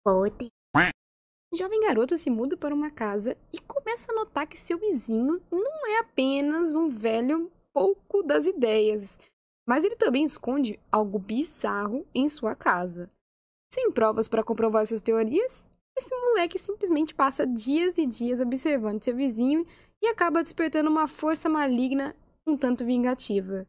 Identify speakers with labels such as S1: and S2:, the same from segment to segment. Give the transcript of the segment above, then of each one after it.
S1: Voltei. O jovem garoto se muda para uma casa e começa a notar que seu vizinho não é apenas um velho pouco das ideias, mas ele também esconde algo bizarro em sua casa. Sem provas para comprovar suas teorias, esse moleque simplesmente passa dias e dias observando seu vizinho e acaba despertando uma força maligna um tanto vingativa.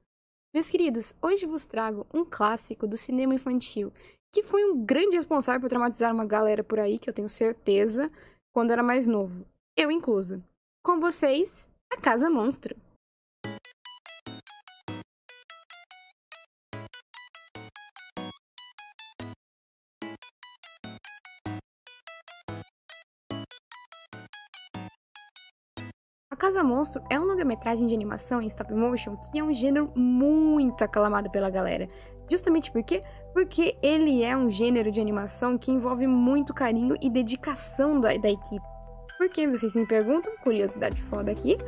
S1: Meus queridos, hoje vos trago um clássico do cinema infantil, que foi um grande responsável por traumatizar uma galera por aí, que eu tenho certeza, quando era mais novo. Eu inclusa. Com vocês, A Casa Monstro. A Casa Monstro é um longa-metragem de animação em stop motion que é um gênero muito aclamado pela galera. Justamente por quê? Porque ele é um gênero de animação que envolve muito carinho e dedicação da equipe. Por que vocês me perguntam? Curiosidade foda aqui.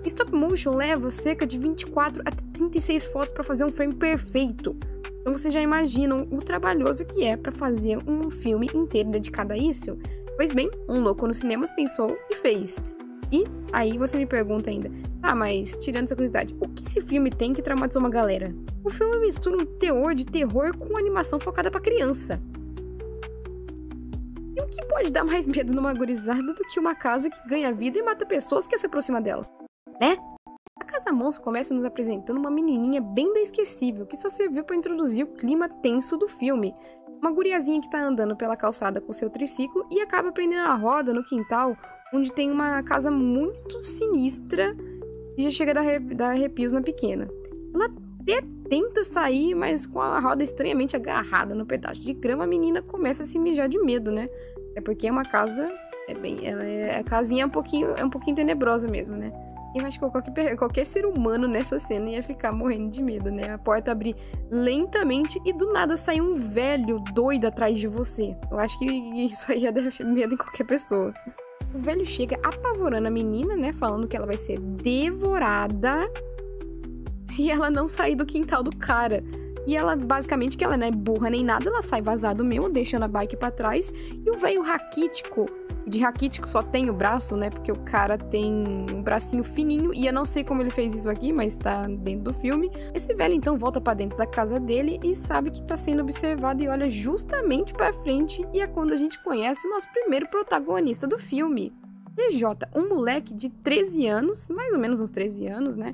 S1: Stop motion leva cerca de 24 a 36 fotos para fazer um frame perfeito. Então vocês já imaginam o trabalhoso que é para fazer um filme inteiro dedicado a isso? Pois bem, um louco nos cinemas pensou e fez. E aí você me pergunta ainda, mas tirando essa curiosidade, o que esse filme tem que traumatizou uma galera? O filme mistura um teor de terror com animação focada pra criança. E o que pode dar mais medo numa gurizada do que uma casa que ganha vida e mata pessoas que se aproximam dela? Né? A Casa Monstro começa nos apresentando uma menininha bem inesquecível que só serviu para introduzir o clima tenso do filme. Uma guriazinha que tá andando pela calçada com seu triciclo e acaba prendendo a roda no quintal, onde tem uma casa muito sinistra e já chega a dar arrepios na pequena. Ela até tenta sair, mas com a roda estranhamente agarrada no pedaço de grama, a menina começa a se mijar de medo, né? É porque é uma casa, a casinha é um pouquinho tenebrosa mesmo, né? Eu acho que qualquer ser humano nessa cena ia ficar morrendo de medo, né? A porta abrir lentamente e do nada sair um velho doido atrás de você. Eu acho que isso aí ia dar medo em qualquer pessoa. O velho chega apavorando a menina, né? Falando que ela vai ser devorada se ela não sair do quintal do cara. E ela, basicamente, que ela não é burra nem nada, ela sai vazado mesmo, deixando a bike pra trás. E o velho raquítico, de raquítico só tem o braço, né? Porque o cara tem um bracinho fininho. E eu não sei como ele fez isso aqui, mas tá dentro do filme. Esse velho, então, volta pra dentro da casa dele e sabe que tá sendo observado e olha justamente pra frente. E é quando a gente conhece o nosso primeiro protagonista do filme. DJ, um moleque de 13 anos, mais ou menos uns 13 anos, né?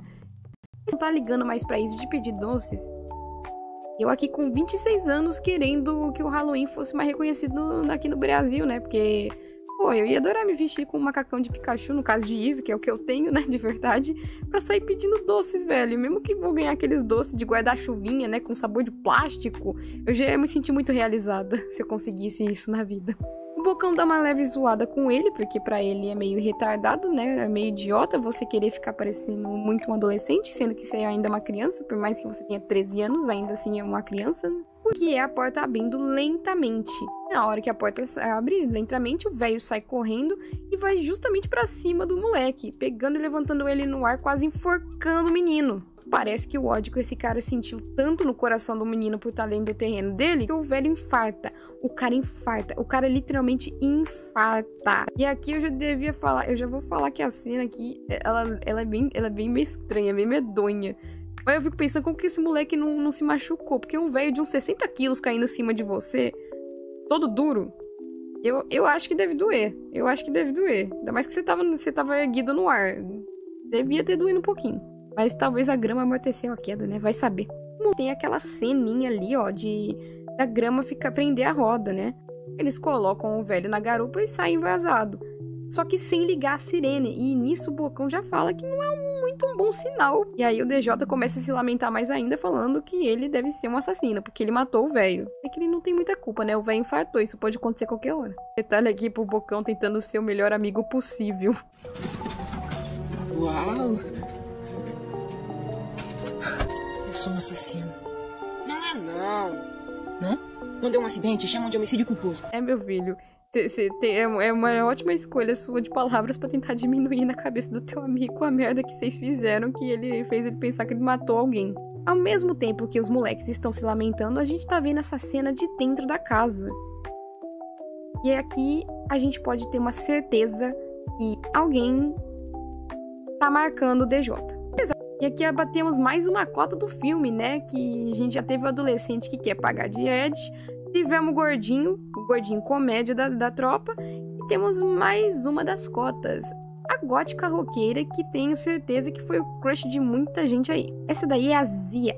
S1: Não tá ligando mais pra isso de pedir doces. Eu aqui com 26 anos querendo que o Halloween fosse mais reconhecido aqui no Brasil, né? Porque, eu ia adorar me vestir com um macacão de Pikachu, no caso de Eve, que é o que eu tenho, né? De verdade, pra sair pedindo doces, velho. Mesmo que vou ganhar aqueles doces de guarda-chuvinha, né? Com sabor de plástico, eu já ia me sentir muito realizada se eu conseguisse isso na vida. O Bocão dá uma leve zoada com ele, porque pra ele é meio retardado, né? É meio idiota você querer ficar parecendo muito um adolescente, sendo que você é ainda uma criança, por mais que você tenha 13 anos, ainda assim é uma criança. O que é a porta abrindo lentamente. Na hora que a porta abre lentamente, o velho sai correndo e vai justamente pra cima do moleque, pegando e levantando ele no ar, quase enforcando o menino. Parece que o ódio que esse cara sentiu tanto no coração do menino por estar além do terreno dele, que o velho infarta. O cara infarta. O cara literalmente infarta. E aqui eu já devia falar, eu já vou falar que a cena aqui, ela é bem meio estranha, bem medonha. Mas eu fico pensando como que esse moleque não se machucou. Porque um velho de uns 60 quilos caindo em cima de você, todo duro, eu acho que deve doer. Eu acho que deve doer. Ainda mais que você tava erguido no ar. Devia ter doído um pouquinho. Mas talvez a grama amorteceu a queda, né? Vai saber. Tem aquela ceninha ali, ó, da grama prender a roda, né? Eles colocam o velho na garupa e saem vazado. Só que sem ligar a sirene. E nisso o Bocão já fala que não é muito um bom sinal. E aí o DJ começa a se lamentar mais ainda, falando que ele deve ser um assassino, porque ele matou o velho. É que ele não tem muita culpa, né? O velho infartou, isso pode acontecer a qualquer hora. Detalhe aqui pro Bocão tentando ser o melhor amigo possível.
S2: Uau! Sou um assassino. Não é não. Não? Quando é um acidente, chamam de homicídio culposo.
S1: É, meu filho. É uma ótima escolha sua de palavras pra tentar diminuir na cabeça do teu amigo a merda que vocês fizeram, que ele fez ele pensar que ele matou alguém. Ao mesmo tempo que os moleques estão se lamentando, a gente tá vendo essa cena de dentro da casa. E aqui a gente pode ter uma certeza que alguém tá marcando o DJ. E aqui abatemos mais uma cota do filme, né? Que a gente já teve o adolescente que quer pagar de Ed. Tivemos o gordinho comédia da tropa. E temos mais uma das cotas. A gótica roqueira, que tenho certeza que foi o crush de muita gente aí. Essa daí é a Zia.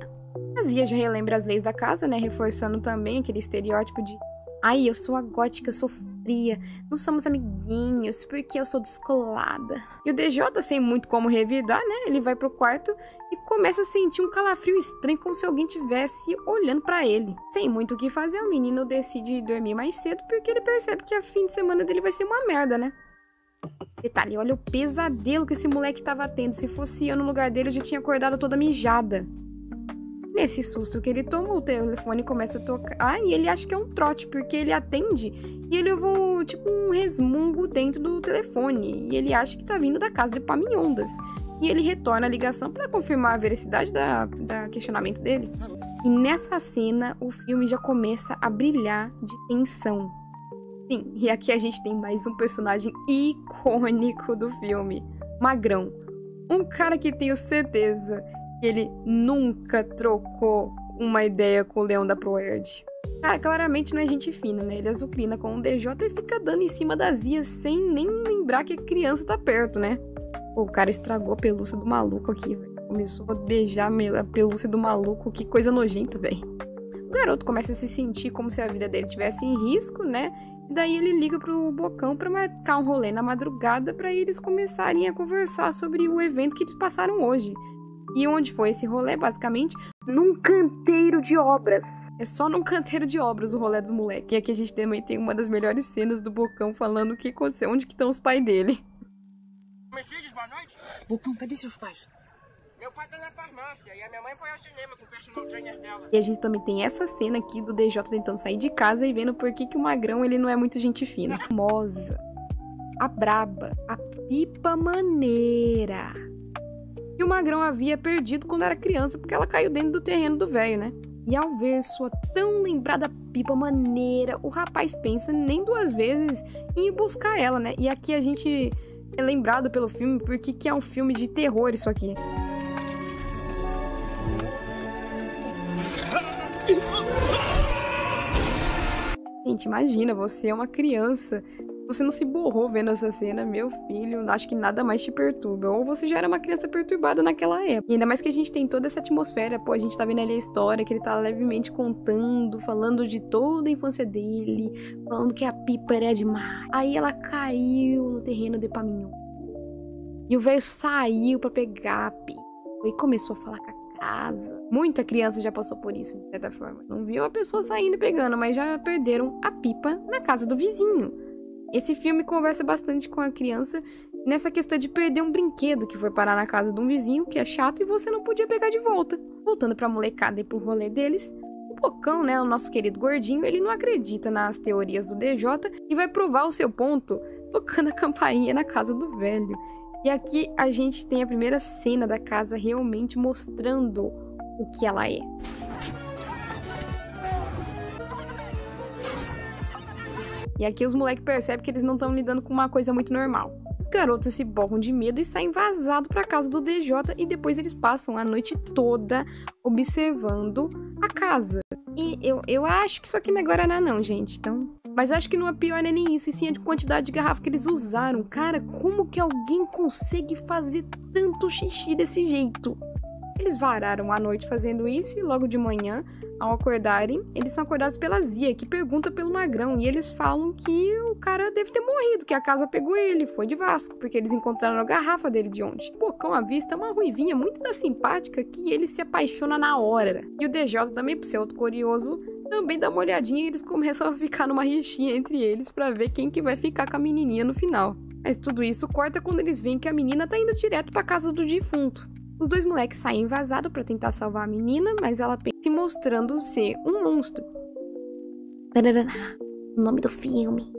S1: A Zia já relembra as leis da casa, né? Reforçando também aquele estereótipo de: ai, eu sou a gótica, eu sou fria, não somos amiguinhos, porque eu sou descolada. E o DJ, sem muito como revidar, né? Ele vai pro quarto e começa a sentir um calafrio estranho, como se alguém tivesse olhando pra ele. Sem muito o que fazer, o menino decide dormir mais cedo, porque ele percebe que a fim de semana dele vai ser uma merda, né? Detalhe, olha o pesadelo que esse moleque tava tendo. Se fosse eu no lugar dele, eu já tinha acordado toda mijada. Nesse susto que ele toma, o telefone começa a tocar e ele acha que é um trote, porque ele atende e ele ouve um resmungo dentro do telefone. E ele acha que tá vindo da casa de Paminhondas. E ele retorna a ligação para confirmar a veracidade da questionamento dele. E nessa cena, o filme já começa a brilhar de tensão. Sim, e aqui a gente tem mais um personagem icônico do filme, Magrão. Um cara que tenho certeza que ele nunca trocou uma ideia com o Leão da Proerd. Cara, claramente não é gente fina, né? Ele azucrina com um DJ e fica dando em cima das Zias sem nem lembrar que a criança tá perto, né? Pô, o cara estragou a pelúcia do maluco aqui, velho. Começou a beijar a pelúcia do maluco, que coisa nojenta, velho. O garoto começa a se sentir como se a vida dele estivesse em risco, né? E daí ele liga pro Bocão pra marcar um rolê na madrugada pra eles começarem a conversar sobre o evento que eles passaram hoje. E onde foi esse rolê, basicamente? Num canteiro de obras. É só num canteiro de obras o rolê dos moleques. E aqui a gente também tem uma das melhores cenas do Bocão falando o que aconteceu, onde que estão os pais dele.
S2: Meus filhos, boa noite. Bocão, cadê seus pais? Meu pai tá na farmácia e a minha mãe foi ao cinema com o personal trainer dela.
S1: E a gente também tem essa cena aqui do DJ tentando sair de casa e vendo por que o Magrão ele não é muito gente fina. A famosa, a braba, a pipa maneira. E o Magrão havia perdido quando era criança porque ela caiu dentro do terreno do velho, né? E ao ver sua tão lembrada pipa maneira, o rapaz pensa nem duas vezes em ir buscar ela, né? E aqui a gente é lembrado pelo filme porque que é um filme de terror isso aqui. Gente, imagina, você é uma criança, você não se borrou vendo essa cena, meu filho, acho que nada mais te perturba. Ou você já era uma criança perturbada naquela época. E ainda mais que a gente tem toda essa atmosfera, pô, a gente tá vendo ali a história, que ele tá levemente contando, falando de toda a infância dele, falando que a pipa era demais. Aí ela caiu no terreno de Paminhon. E o velho saiu pra pegar a pipa e começou a falar com a casa. Muita criança já passou por isso, de certa forma. Não viu a pessoa saindo e pegando, mas já perderam a pipa na casa do vizinho. Esse filme conversa bastante com a criança nessa questão de perder um brinquedo que foi parar na casa de um vizinho, que é chato, e você não podia pegar de volta. Voltando pra molecada e pro rolê deles, o Bocão, né, o nosso querido gordinho, ele não acredita nas teorias do DJ e vai provar o seu ponto tocando a campainha na casa do velho. E aqui a gente tem a primeira cena da casa realmente mostrando o que ela é. E aqui os moleques percebem que eles não estão lidando com uma coisa muito normal. Os garotos se borram de medo e saem vazados para casa do DJ e depois eles passam a noite toda observando a casa. E eu acho que isso aqui não é Guaraná não, gente, então... Mas acho que não é pior nem isso, e sim a quantidade de garrafa que eles usaram. Cara, como que alguém consegue fazer tanto xixi desse jeito? Eles vararam a noite fazendo isso e logo de manhã, ao acordarem, eles são acordados pela Zia, que pergunta pelo Magrão. E eles falam que o cara deve ter morrido, que a casa pegou ele, foi de Vasco, porque eles encontraram a garrafa dele de ontem. O Bocão avista uma ruivinha muito da simpática que ele se apaixona na hora. E o DJ também, por ser outro curioso, também dá uma olhadinha e eles começam a ficar numa rixinha entre eles pra ver quem que vai ficar com a menininha no final. Mas tudo isso corta quando eles veem que a menina tá indo direto pra casa do defunto. Os dois moleques saem vazados pra tentar salvar a menina, mas ela se mostrando ser um monstro. O nome do filme.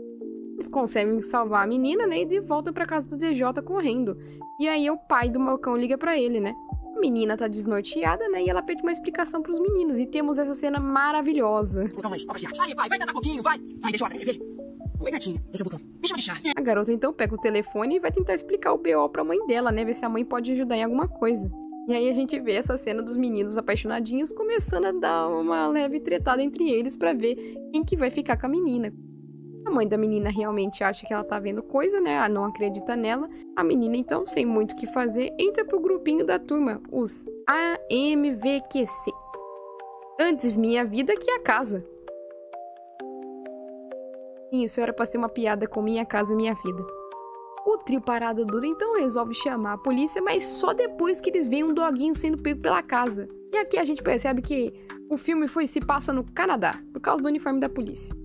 S1: Eles conseguem salvar a menina, né, e de volta pra casa do DJ correndo. E aí o pai do Bocão liga pra ele, né? A menina tá desnorteada, né? E ela pede uma explicação pros meninos. E temos essa cena maravilhosa.
S2: Bocão, mãe, vai, vai tentar coquinho, vai. Vai, deixa eu abrir cerveja. Oi, gatinho, esse é o Bocão. Deixa eu deixar.
S1: A garota então pega o telefone e vai tentar explicar o BO pra mãe dela, né? Ver se a mãe pode ajudar em alguma coisa. E aí a gente vê essa cena dos meninos apaixonadinhos começando a dar uma leve tretada entre eles pra ver quem que vai ficar com a menina. A mãe da menina realmente acha que ela tá vendo coisa, né? Ela não acredita nela. A menina, então, sem muito o que fazer, entra pro grupinho da turma, os AMVQC. Antes minha vida que a casa. Isso era pra ser uma piada com minha casa e minha vida. O trio Parada Dura, então, resolve chamar a polícia, mas só depois que eles veem um doguinho sendo pego pela casa. E aqui a gente percebe que o filme se passa no Canadá, por causa do uniforme da polícia.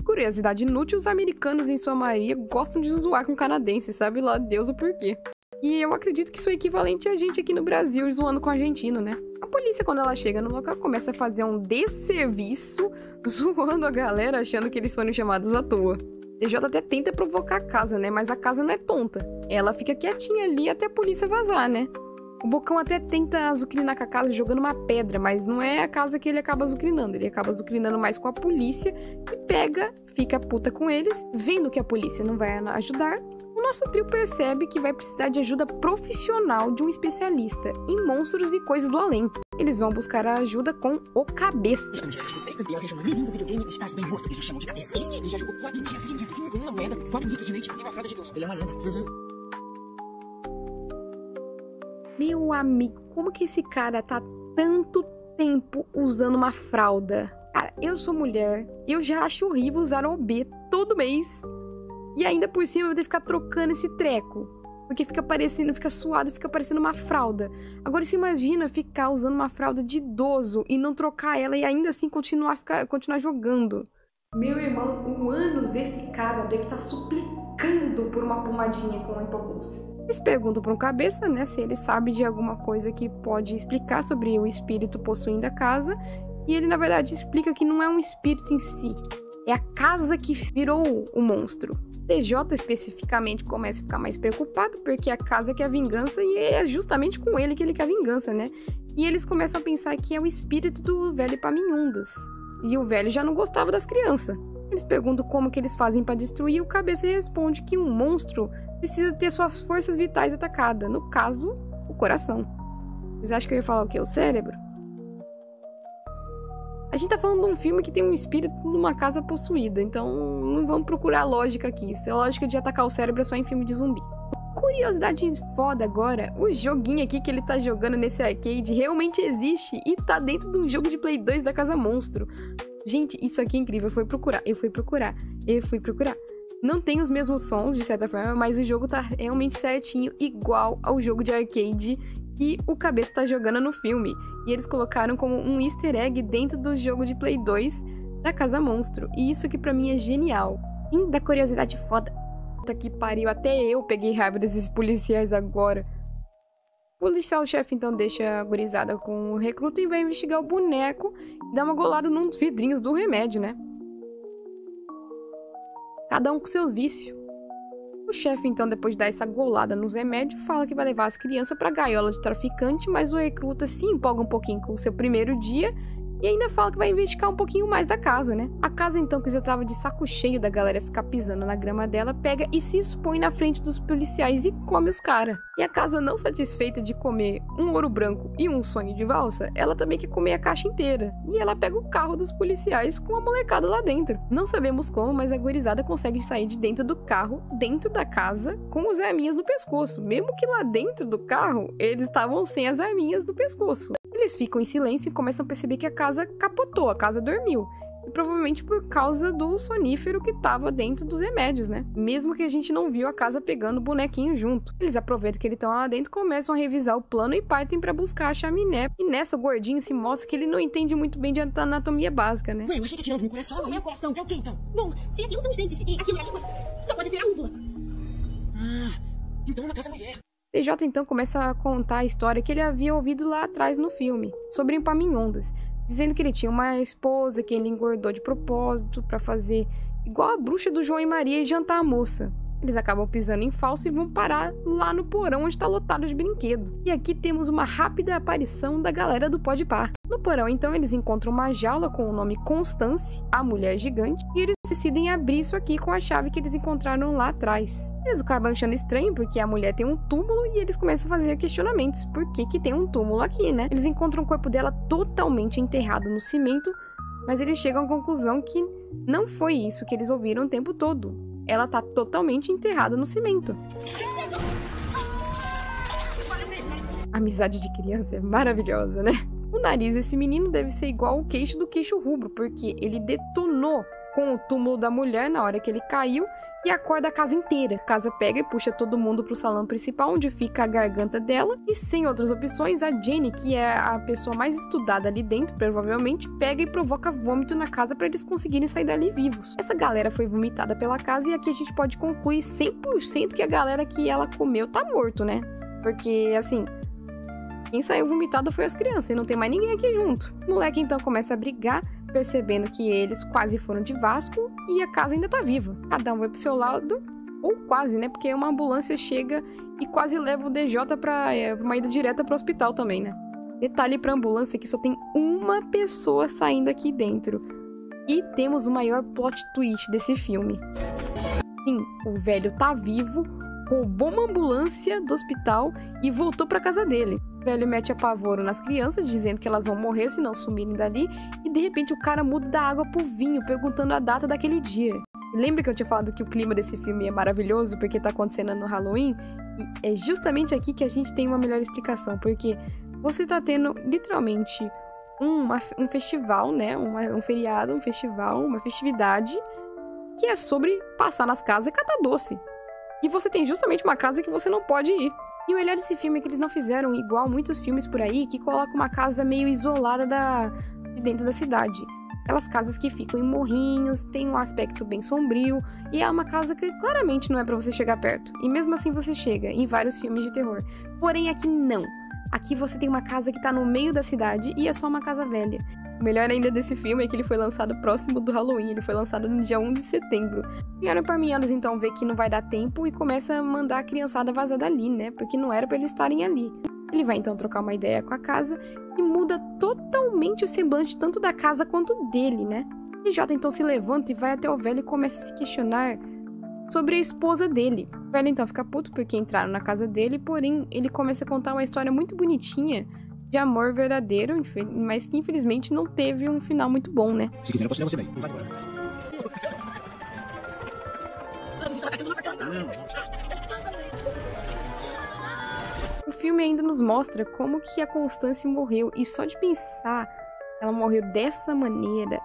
S1: Curiosidade inútil, os americanos, em sua maioria, gostam de zoar com canadenses, sabe lá Deus o porquê. E eu acredito que isso é equivalente a gente aqui no Brasil zoando com o argentino, né? A polícia, quando ela chega no local, começa a fazer um desserviço, zoando a galera, achando que eles foram chamados à toa. DJ até tenta provocar a casa, né? Mas a casa não é tonta. Ela fica quietinha ali até a polícia vazar, né? O Bocão até tenta azucrinar com a casa jogando uma pedra, mas não é a casa que ele acaba azucrinando. Ele acaba azucrinando mais com a polícia, que pega, fica puta com eles. Vendo que a polícia não vai ajudar, o nosso trio percebe que vai precisar de ajuda profissional de um especialista em monstros e coisas do além. Eles vão buscar a ajuda com o Cabeça.
S2: Campeão regional do videogame Estás Bem Morto. Eles o chamam de Cabeça. Ele já jogou 4 dias seguidos com uma moeda, 4 litros de leite e uma fralda de Deus. Ele é uma lenda.
S1: Meu amigo, como que esse cara tá tanto tempo usando uma fralda? Cara, eu sou mulher, eu já acho horrível usar OB todo mês. E ainda por cima eu vou ter que ficar trocando esse treco. Porque fica parecendo, fica suado, fica parecendo uma fralda. Agora você imagina ficar usando uma fralda de idoso e não trocar ela e ainda assim continuar jogando. Meu irmão, o ânus desse cara deve estar suplicando por uma pomadinha com hipoglose. Eles perguntam para um Cabeça, né, se ele sabe de alguma coisa que pode explicar sobre o espírito possuindo a casa. E ele, na verdade, explica que não é um espírito em si. É a casa que virou o monstro. DJ especificamente começa a ficar mais preocupado porque a casa quer vingança e é justamente com ele que ele quer vingança, né? E eles começam a pensar que é o espírito do velho Epaminondas. E o velho já não gostava das crianças. Eles perguntam como que eles fazem para destruir e o Cabeça responde que um monstro precisa ter suas forças vitais atacadas, no caso, o coração. Vocês acham que eu ia falar o quê? O cérebro? A gente tá falando de um filme que tem um espírito numa casa possuída, então não vamos procurar lógica aqui. Se a lógica de atacar o cérebro é só em filme de zumbi. Curiosidade foda agora, o joguinho aqui que ele tá jogando nesse arcade realmente existe e tá dentro de um jogo de Play 2 da Casa Monstro. Gente, isso aqui é incrível, eu fui procurar. Não tem os mesmos sons, de certa forma, mas o jogo tá realmente certinho, igual ao jogo de arcade que o Cabeça tá jogando no filme. E eles colocaram como um easter egg dentro do jogo de Play 2 da Casa Monstro. E isso aqui pra mim é genial. Da curiosidade foda. Puta que pariu, até eu peguei raiva desses policiais agora. O policial-chefe então deixa a gurizada com o recruta e vai investigar o boneco e dá uma golada nos vidrinhos do remédio, né? Cada um com seus vícios. O chefe, então, depois de dar essa golada nos remédios, fala que vai levar as crianças pra gaiola de traficante, mas o recruta se empolga um pouquinho com o seu primeiro dia e ainda fala que vai investigar um pouquinho mais da casa, né? A casa, então, que já tava de saco cheio da galera ficar pisando na grama dela, pega e se expõe na frente dos policiais e come os caras. E a casa, não satisfeita de comer um ouro branco e um sonho de valsa, ela também quer comer a caixa inteira. E ela pega o carro dos policiais com a molecada lá dentro. Não sabemos como, mas a gurizada consegue sair de dentro do carro, dentro da casa, com as arminhas no pescoço. Mesmo que lá dentro do carro, eles estavam sem as arminhas no pescoço. Eles ficam em silêncio e começam a perceber que a casa capotou, a casa dormiu. E provavelmente por causa do sonífero que tava dentro dos remédios, né? Mesmo que a gente não viu a casa pegando o bonequinho junto. Eles aproveitam que ele tá lá dentro, começam a revisar o plano e partem pra buscar a chaminé. E nessa, o gordinho se mostra que ele não entende muito bem de anatomia básica, né?
S2: Ué, eu achei que tirando no coração. Só é o coração. É o quê, então?
S3: Bom, se aquilo são os dentes e aquilo é a língua, só pode ser a úvula.
S2: Ah, então é uma casa mulher.
S1: TJ então começa a contar a história que ele havia ouvido lá atrás no filme, sobre Epaminondas, dizendo que ele tinha uma esposa que ele engordou de propósito pra fazer igual a bruxa do João e Maria e jantar a moça. Eles acabam pisando em falso e vão parar lá no porão onde está lotado de brinquedo. E aqui temos uma rápida aparição da galera do Podpah. No porão, então, eles encontram uma jaula com o nome Constance, a mulher gigante, e eles decidem abrir isso aqui com a chave que eles encontraram lá atrás. Eles acabam achando estranho porque a mulher tem um túmulo e eles começam a fazer questionamentos. Por que tem um túmulo aqui, né? Eles encontram o corpo dela totalmente enterrado no cimento, mas eles chegam à conclusão que não foi isso que eles ouviram o tempo todo. Ela tá totalmente enterrada no cimento. A amizade de criança é maravilhosa, né? O nariz desse menino deve ser igual ao queixo do queixo rubro, porque ele detonou com o túmulo da mulher na hora que ele caiu e acorda a casa inteira. A casa pega e puxa todo mundo pro salão principal, onde fica a garganta dela. E sem outras opções, a Jenny, que é a pessoa mais estudada ali dentro, provavelmente, pega e provoca vômito na casa para eles conseguirem sair dali vivos. Essa galera foi vomitada pela casa e aqui a gente pode concluir 100% que a galera que ela comeu tá morto, né? Porque, assim, quem saiu vomitada foi as crianças e não tem mais ninguém aqui junto. O moleque então começa a brigar, percebendo que eles quase foram de Vasco e a casa ainda tá viva. Cada um vai pro seu lado, ou quase, né? Porque uma ambulância chega e quase leva o DJ pra uma ida direta pro hospital também, né? Detalhe pra ambulância que só tem uma pessoa saindo aqui dentro. E temos o maior plot twist desse filme. Sim, o velho tá vivo, roubou uma ambulância do hospital e voltou pra casa dele. O velho mete apavoro nas crianças, dizendo que elas vão morrer se não sumirem dali, e de repente o cara muda da água pro vinho, perguntando a data daquele dia. E lembra que eu tinha falado que o clima desse filme é maravilhoso porque tá acontecendo no Halloween? E é justamente aqui que a gente tem uma melhor explicação, porque você tá tendo literalmente um festival, né? Um feriado, um festival, uma festividade que é sobre passar nas casas e catar doce. E você tem justamente uma casa que você não pode ir. E o melhor desse filme é que eles não fizeram igual muitos filmes por aí, que colocam uma casa meio isolada de dentro da cidade. Aquelas casas que ficam em morrinhos, tem um aspecto bem sombrio, e é uma casa que claramente não é pra você chegar perto. E mesmo assim você chega, em vários filmes de terror. Porém aqui não. Aqui você tem uma casa que tá no meio da cidade e é só uma casa velha. O melhor ainda desse filme é que ele foi lançado próximo do Halloween, ele foi lançado no dia 1 de setembro. E Aaron Parmianos então vê que não vai dar tempo e começa a mandar a criançada vazar dali, né? Porque não era pra eles estarem ali. Ele vai então trocar uma ideia com a casa e muda totalmente o semblante tanto da casa quanto dele, né? E Jota então se levanta e vai até o velho e começa a se questionar sobre a esposa dele. O velho então fica puto porque entraram na casa dele, porém ele começa a contar uma história muito bonitinha de amor verdadeiro, mas que infelizmente não teve um final muito bom, né?
S4: Se quiser, eu posso levar você daí. Não vai embora.
S1: O filme ainda nos mostra como que a Constance morreu, e só de pensar ela morreu dessa maneira,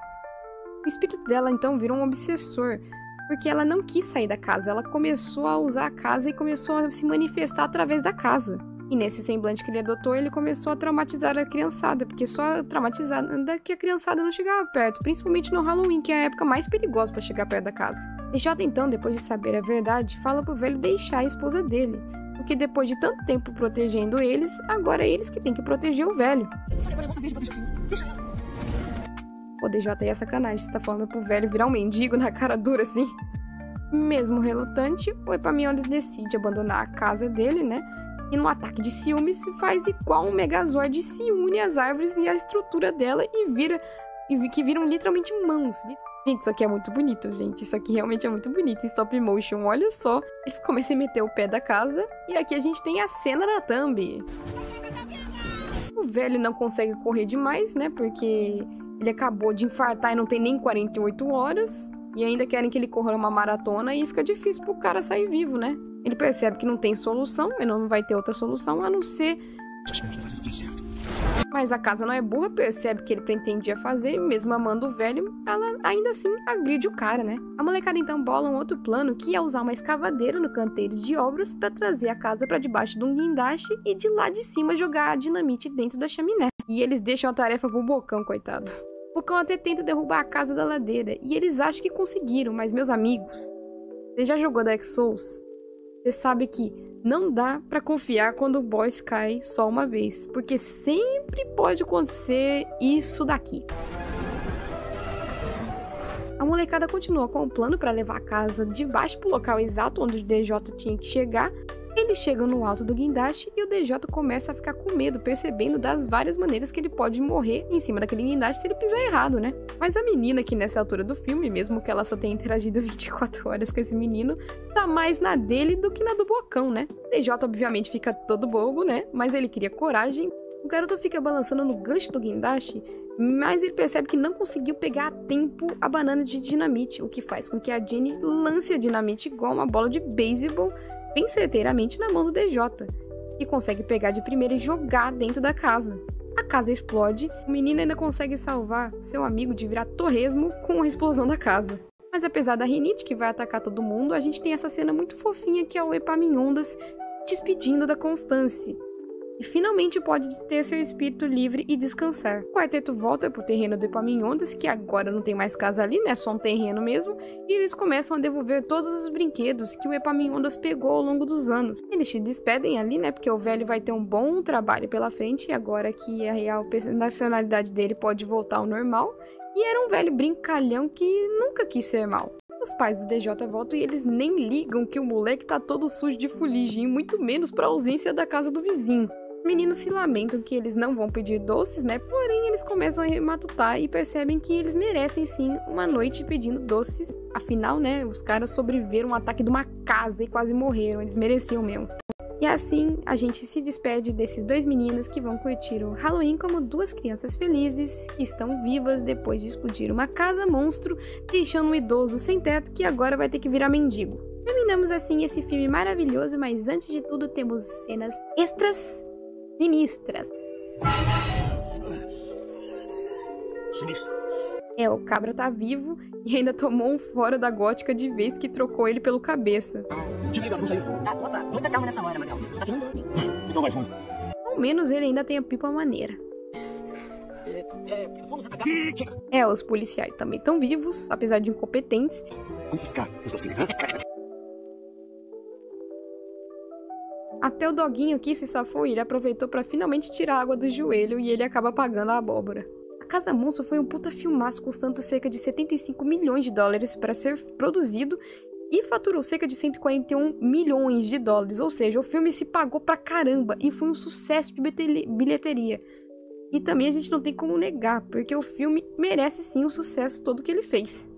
S1: o espírito dela então virou um obsessor, porque ela não quis sair da casa, ela começou a usar a casa e começou a se manifestar através da casa. E nesse semblante que ele adotou, ele começou a traumatizar a criançada, porque só traumatizada que a criançada não chegava perto, principalmente no Halloween, que é a época mais perigosa para chegar perto da casa. DJ então, depois de saber a verdade, fala pro velho deixar a esposa dele, porque depois de tanto tempo protegendo eles, agora é eles que tem que proteger o velho. Pô, DJ é sacanagem, você tá falando pro velho virar um mendigo na cara dura assim. Mesmo relutante, o Epaminondas decide abandonar a casa dele, né? E num ataque de ciúme se faz igual um Megazord e se une às árvores e à estrutura dela que viram literalmente mãos. Gente, isso aqui é muito bonito, gente. Isso aqui realmente é muito bonito. Stop motion, olha só. Eles começam a meter o pé da casa e aqui a gente tem a cena da thumb. O velho não consegue correr demais, né? Porque ele acabou de infartar e não tem nem 48 horas. E ainda querem que ele corra uma maratona e fica difícil pro cara sair vivo, né? Ele percebe que não tem solução, ele não vai ter outra solução a não ser... Mas a casa não é burra, percebe que ele pretendia fazer, mesmo amando o velho, ela ainda assim agride o cara, né? A molecada então bola um outro plano, que é usar uma escavadeira no canteiro de obras pra trazer a casa pra debaixo de um guindaste e de lá de cima jogar a dinamite dentro da chaminé. E eles deixam a tarefa pro Bocão, coitado. O Bocão até tenta derrubar a casa da ladeira, e eles acham que conseguiram, mas meus amigos, você já jogou Dark Souls? Você sabe que não dá pra confiar quando o boss cai só uma vez, porque sempre pode acontecer isso daqui. A molecada continua com o plano para levar a casa de baixo pro local exato onde o DJ tinha que chegar. Eles chegam no alto do guindaste e o DJ começa a ficar com medo, percebendo das várias maneiras que ele pode morrer em cima daquele guindaste se ele pisar errado, né? Mas a menina que nessa altura do filme, mesmo que ela só tenha interagido 24 horas com esse menino, tá mais na dele do que na do Bocão, né? O DJ obviamente fica todo bobo, né? Mas ele cria coragem. O garoto fica balançando no gancho do guindaste, mas ele percebe que não conseguiu pegar a tempo a banana de dinamite, o que faz com que a Jenny lance a dinamite igual uma bola de beisebol bem certeiramente na mão do DJ, que consegue pegar de primeira e jogar dentro da casa. A casa explode, o menino ainda consegue salvar seu amigo de virar torresmo com a explosão da casa. Mas apesar da rinite que vai atacar todo mundo, a gente tem essa cena muito fofinha que é o Epaminondas despedindo da Constance. E finalmente pode ter seu espírito livre e descansar. O quarteto volta pro terreno do Epaminondas, que agora não tem mais casa ali, né? Só um terreno mesmo. E eles começam a devolver todos os brinquedos que o Epaminondas pegou ao longo dos anos. Eles se despedem ali, né? Porque o velho vai ter um bom trabalho pela frente, agora que a real nacionalidade dele pode voltar ao normal. E era um velho brincalhão que nunca quis ser mal. Os pais do DJ voltam e eles nem ligam que o moleque tá todo sujo de fuligem, e muito menos pra ausência da casa do vizinho. Os meninos se lamentam que eles não vão pedir doces, né? Porém, eles começam a matutar e percebem que eles merecem sim uma noite pedindo doces. Afinal, né, os caras sobreviveram a um ataque de uma casa e quase morreram, eles mereciam mesmo. E assim, a gente se despede desses dois meninos que vão curtir o Halloween como duas crianças felizes que estão vivas depois de explodir uma casa monstro, deixando um idoso sem teto que agora vai ter que virar mendigo. Terminamos assim esse filme maravilhoso, mas antes de tudo temos cenas extras sinistras.
S2: Sinistro.
S1: O cabra tá vivo e ainda tomou um fora da gótica de vez que trocou ele pelo cabeça.
S2: Desliga, não saiu.
S4: Opa, muita calma nessa hora, Magal. Tá vindo?
S2: Então vai fundo.
S1: Ao menos ele ainda tem a pipa maneira.
S2: Vamos atacar.
S1: Os policiais também estão vivos, apesar de incompetentes.
S2: Confiscar os docinhos.
S1: Até o doguinho que se safou, ele aproveitou pra finalmente tirar a água do joelho e ele acaba apagando a abóbora. A Casa Monstro foi um puta filmaço custando cerca de 75 milhões de dólares para ser produzido e faturou cerca de 141 milhões de dólares, ou seja, o filme se pagou pra caramba e foi um sucesso de bilheteria. E também a gente não tem como negar, porque o filme merece sim o sucesso todo que ele fez.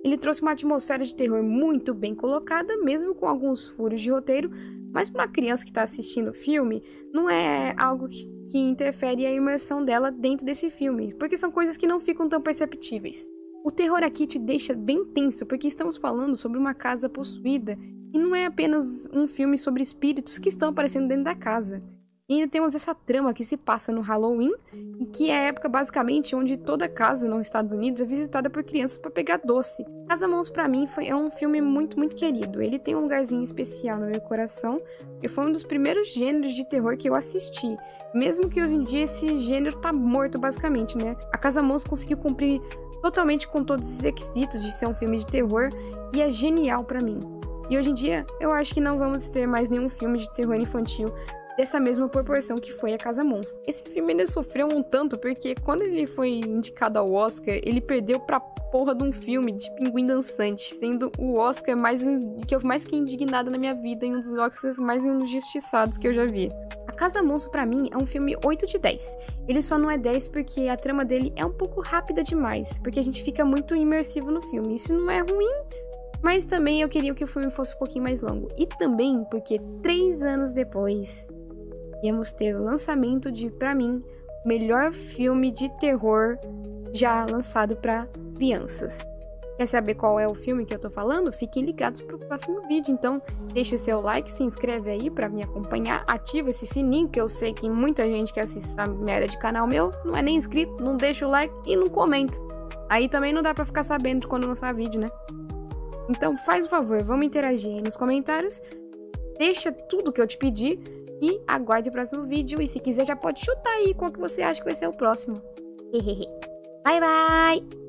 S1: Ele trouxe uma atmosfera de terror muito bem colocada, mesmo com alguns furos de roteiro, mas para uma criança que está assistindo o filme, não é algo que interfere a imersão dela dentro desse filme, porque são coisas que não ficam tão perceptíveis. O terror aqui te deixa bem tenso, porque estamos falando sobre uma casa possuída, e não é apenas um filme sobre espíritos que estão aparecendo dentro da casa. E ainda temos essa trama que se passa no Halloween, e que é a época basicamente onde toda casa nos Estados Unidos é visitada por crianças para pegar doce. Casa Monstro pra mim é um filme muito, muito querido. Ele tem um lugarzinho especial no meu coração, e foi um dos primeiros gêneros de terror que eu assisti. Mesmo que hoje em dia esse gênero tá morto basicamente, né? A Casa Monstro conseguiu cumprir totalmente com todos esses requisitos de ser um filme de terror, e é genial pra mim. E hoje em dia, eu acho que não vamos ter mais nenhum filme de terror infantil dessa mesma proporção que foi a Casa Monstro. Esse filme ainda sofreu um tanto, porque quando ele foi indicado ao Oscar, ele perdeu pra porra de um filme de Pinguim Dançante, sendo o Oscar que eu mais fiquei indignada na minha vida e um dos Oscars mais injustiçados que eu já vi. A Casa Monstro, pra mim, é um filme 8 de 10. Ele só não é 10 porque a trama dele é um pouco rápida demais, porque a gente fica muito imersivo no filme. Isso não é ruim, mas também eu queria que o filme fosse um pouquinho mais longo. E também porque 3 anos depois íamos ter o lançamento de, pra mim, o melhor filme de terror já lançado pra crianças. Quer saber qual é o filme que eu tô falando? Fiquem ligados pro próximo vídeo. Então, deixa seu like, se inscreve aí pra me acompanhar, ativa esse sininho, que eu sei que muita gente que assiste essa merda de canal meu não é nem inscrito, não deixa o like e não comenta. Aí também não dá pra ficar sabendo de quando lançar vídeo, né? Então, faz o favor, vamos interagir aí nos comentários, deixa tudo que eu te pedi e aguarde o próximo vídeo. E se quiser já pode chutar aí qual que você acha que vai ser o próximo. Bye, bye!